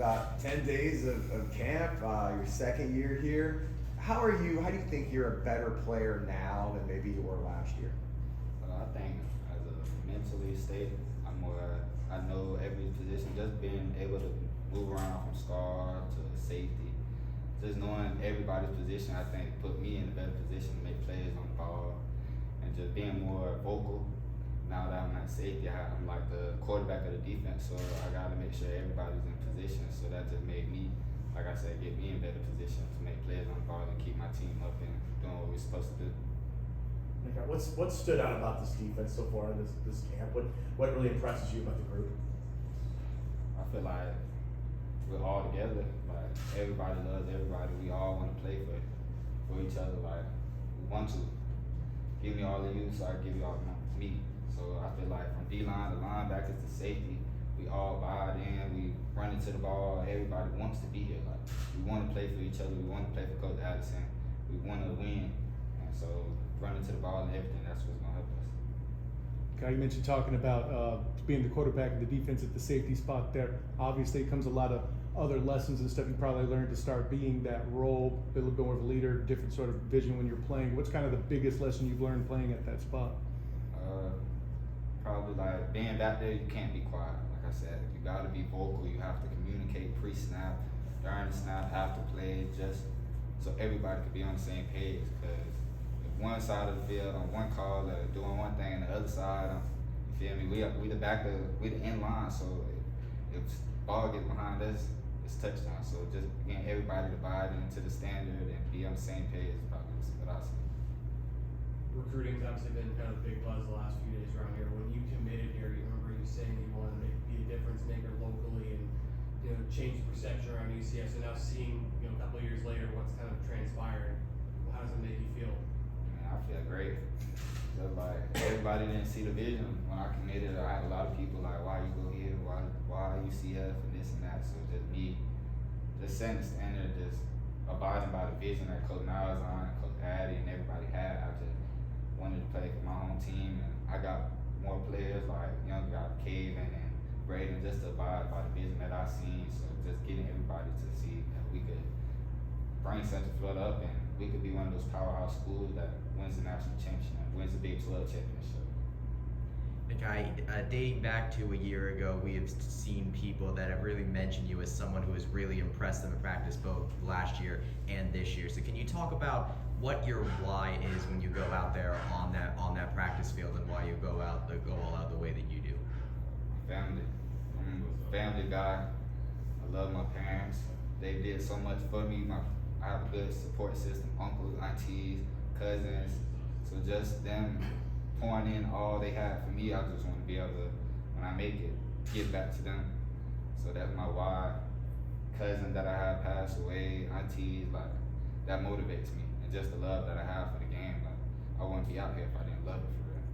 about 10 days of camp, your second year here. How do you think you're a better player now than maybe you were last year? I think as a mentally state, I know every position, just being able to move around from star to safety, just knowing everybody's position, I think put me in a better position to make plays on the ball, and just being more vocal. Now that I'm at safety, I'm like the quarterback of the defense, so I got to make sure everybody's in position. So that just made me, like I said, get me in better position to make plays on the ball and keep my team up and doing what we're supposed to do. Okay, what stood out about this defense so far in this camp? What really impresses you about the group? I feel like we're all together. Like everybody loves everybody. We all want to play for each other. Like we want to. Give me all of you, so I give you all me. So I feel like from D-line to linebackers to safety, we all buy in. We run into the ball. Everybody wants to be here. Like we want to play for each other. We want to play for Coach Addison. We want to win. And so running to the ball and everything, that's what's gonna help us. Okay, you mentioned talking about being the quarterback and the defense at the safety spot there. Obviously, it comes a lot of other lessons and stuff you probably learned to start being that role, a little bit more of a leader, different sort of vision when you're playing. What's kind of the biggest lesson you've learned playing at that spot? Probably like being back there, you can't be quiet. Like I said, you got to be vocal. You have to communicate pre-snap, during the snap, after play, just so everybody could be on the same page. Because if one side of the field on one call doing one thing, and the other side, you feel me? We the end line. So if ball gets behind us, it's touchdown. So just getting everybody to buy into the standard and be on the same page is probably what I see. Recruiting's obviously been kind of a big buzz the last few days around here. When you committed here, you remember you saying you wanted to be a difference maker locally and change the perception around UCF. So now seeing a couple of years later what's kind of transpired, how does it make you feel? Man, I feel great. Just like everybody didn't see the vision when I committed. I had a lot of people like, why you go here? Why UCF and this and that? So just me, just setting the standard, just abiding by the vision that Coach Niles on, and Coach Addy, and everybody had. I just wanted to play for my home team, and I got more players like young guy Caven and Braden just to abide by the vision that I seen. So just getting everybody to see that we could bring Central Florida up and we could be one of those powerhouse schools that wins the national championship, wins the Big 12 championship. Nikai, dating back to a year ago, we have seen people that have really mentioned you as someone who has really impressed them in practice both last year and this year. So can you talk about what your why is when you go out there on that practice field and why you go all out the way that you do? Family. I'm a family guy. I love my parents. They did so much for me. I have a good support system, uncles, aunties, cousins. So just them pouring in all they had for me, I just want to be able to, when I make it, give back to them. So that's my why. Cousins that I have passed away, aunties, like that motivates me. And just the love that I have for the game. Like I wouldn't be out here if I didn't love it for real.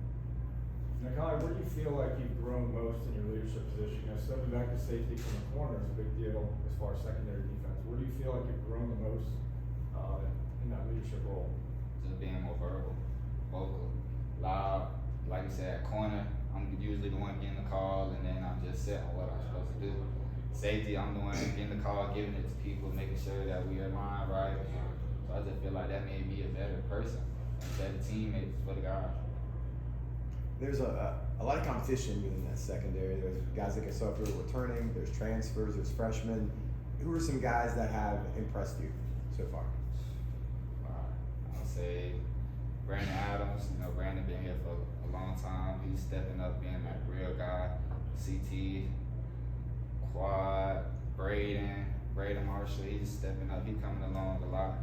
Nikai, where do you feel like you've grown most in your leadership position? Stepping back to safety from the corner is a big deal as far as secondary defense. Where do you feel like you've grown the most in that leadership role? Just being more vocal, loud. Like you said, corner, I'm usually the one getting the call, and then I'm just set on what I'm supposed to do. Safety, I'm the one getting the call, giving it to people, making sure that we are aligned right. So I just feel like that made me a better person and a better teammate for the guys. There's a lot of competition in that secondary. There's guys that can suffer returning, there's transfers, there's freshmen. Who are some guys that have impressed you so far? I'll say Brandon Adams. Brandon been here for a long time. He's stepping up, being that real guy. CT, Quad, Braden Marshall, he's stepping up. He's coming along a lot.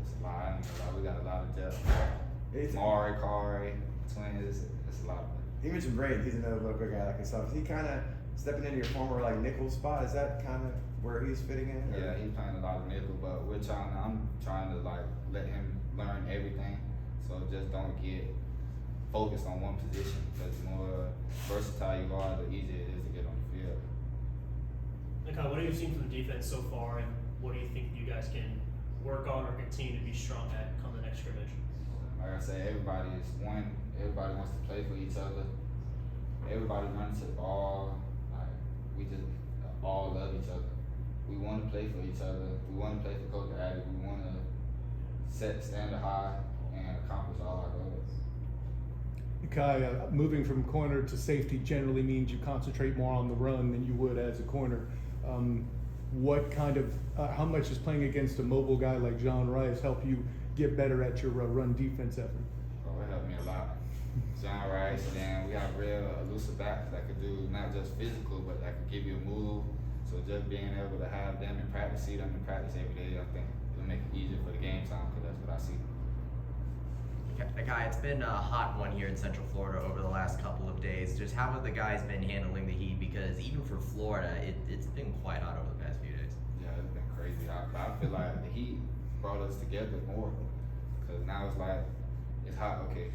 Just a lot. We got a lot of depth. Mari, Kari, twins. It's a lot of them. You mentioned Braden. He's another local guy like himself. Is he kind of stepping into your former nickel spot? Is that kind of where he's fitting in? Or? Yeah, he's playing a lot of nickel, but I'm trying to let him learn everything. So just don't get focused on one position, because the more versatile you are, the easier it is to get on the field. Nikai, what have you seen from the defense so far, and what do you think you guys can work on or continue to be strong at come the next scrimmage? Like I said, everybody is one. Everybody wants to play for each other. Everybody runs to the ball. Like we just all love each other. play for each other. We want to play for Coach Addy. We want to set the standard high and accomplish all our goals. Nikai, moving from corner to safety generally means you concentrate more on the run than you would as a corner. What kind of, how much does playing against a mobile guy like John Rice help you get better at your run defense effort? Oh, it helped me a lot. John Rice, and we have real elusive backs that could do not just physical, but that could give you a move. So just being able to have them in practice, see them in practice every day, I think it'll make it easier for the game time, because that's what I see. Nikai, it's been a hot one here in Central Florida over the last couple of days. Just how have the guys been handling the heat? Because even for Florida, it's been quite hot over the past few days. Yeah, it's been crazy. I feel like the heat brought us together more, because now it's like, it's hot, okay,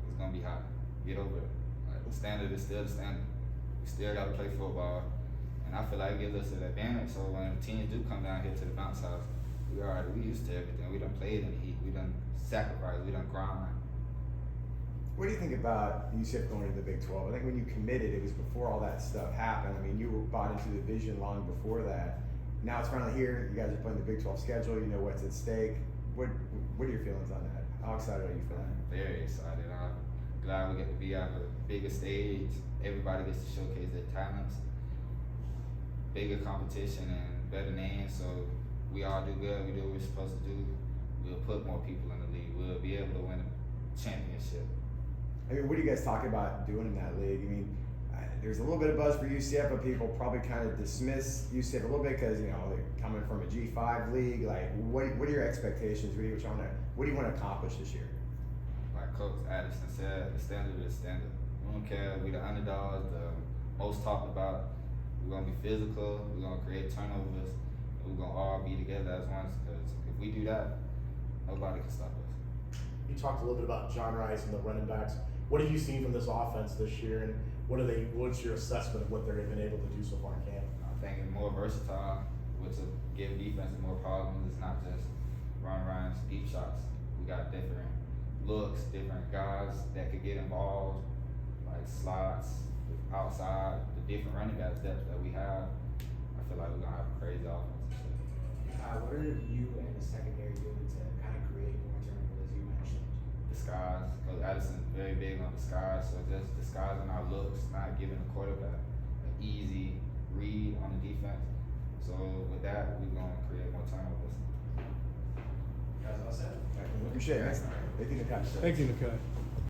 it's gonna be hot, get over it. Like, the standard is still the standard. We still gotta play football, and I feel like it gives us an advantage. So when teams do come down here to the bounce house, we used to everything. We done played in the heat, we done sacrificed, we done grind. What do you think about UCF going to the Big 12? I think when you committed, it was before all that stuff happened. I mean, you were bought into the vision long before that. Now it's finally here. You guys are playing the Big 12 schedule. You know what's at stake. What are your feelings on that? How excited are you for that? I'm very excited. I'm glad we get to be on a bigger stage. Everybody gets to showcase their talents. Bigger competition and better names. So we all do good. We do what we're supposed to do. We'll put more people in the league. We'll be able to win a championship. I mean, what are you guys talking about doing in that league? I mean, there's a little bit of buzz for UCF, but people probably kind of dismiss UCF a little bit because, you know, they're coming from a G5 league. Like, what are your expectations? What do you want to accomplish this year? Like Coach Addison said, the standard is standard. We don't care. We the underdogs, the most talked about. We're gonna be physical. We're gonna create turnovers. And we're gonna all be together as one. Because if we do that, nobody can stop us. You talked a little bit about John Rice and the running backs. What have you seen from this offense this year, and what's your assessment of what they've been able to do so far in camp? I think it's more versatile, which will give defenses more problems. It's not just run runs, deep shots. We got different looks, different guys that could get involved, like slots, outside, the different running back depth that we have. I feel like we're gonna have a crazy offense. What are you and the secondary doing to kind of create more turnovers, as you mentioned? Disguise. Coach Addison's very big on disguise, so just disguising our looks, not giving the quarterback an easy read on the defense. So with that, we're gonna create more turnovers. Guys, all set? Appreciate it. Thank you, Nikai. Thank you, Nikai.